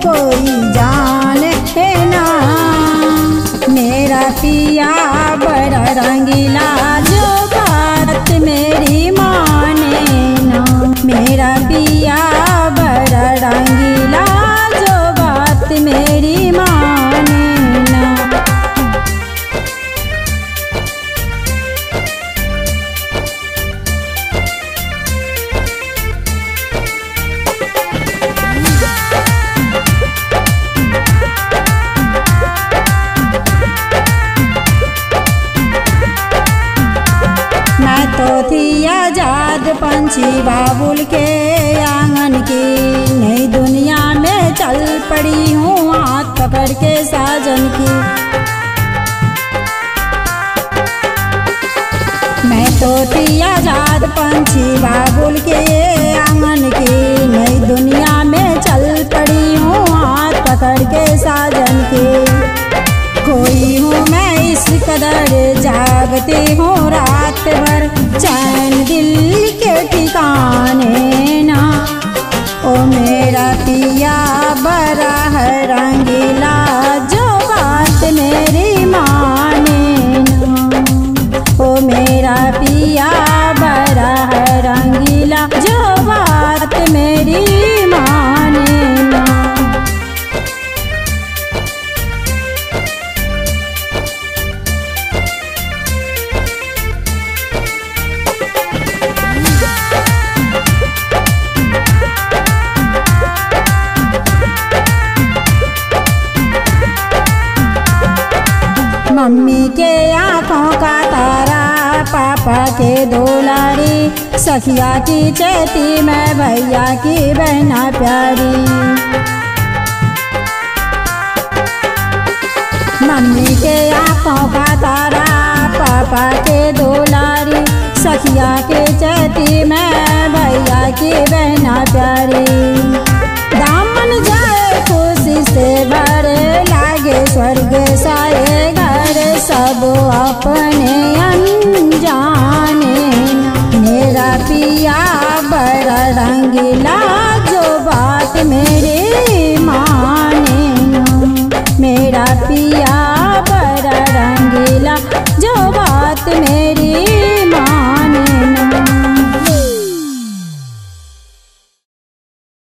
कोई जाने ना। मेरा पिया बड़ा रंगीला जो बात मेरी माने ना। मेरा पिया बड़ा रंगीला जो बात मेरी माने ना। मैं तो थी आजाद पंछी बाबुल के आंगन की, नई दुनिया में चल पड़ी हूँ हाथ पकड़ के साजन की। मैं तो थी आजाद पंछी बाबुल के आंगन की, नई दुनिया में चल पड़ी हूँ हाथ पकड़ के साजन की। खोई हूँ मैं इस कदर जागती हूँ रात भर, चैन दिल के ठिकाने ना। ओ मेरा पिया बड़ा है रंगीला जो बात मेरी माने ना। ओ मेरा पिया बड़ा है रंगीला जो बात मेरी माने ना। मम्मी के आँखों का तारा, पापा के दुलारी, सखिया की चेती मैं भैया की बहना प्यारी। मम्मी के आँखों का तारा, पापा के दुलारी, सखिया के चेती मैं भैया की बहना प्यारी। दामन जाए खुशी से भरे लागे स्वर्ग साए घर, सब अपने अनजाने ना। मेरा पिया बड़ा रंगीला जो बात मेरी माने ना। मेरा पिया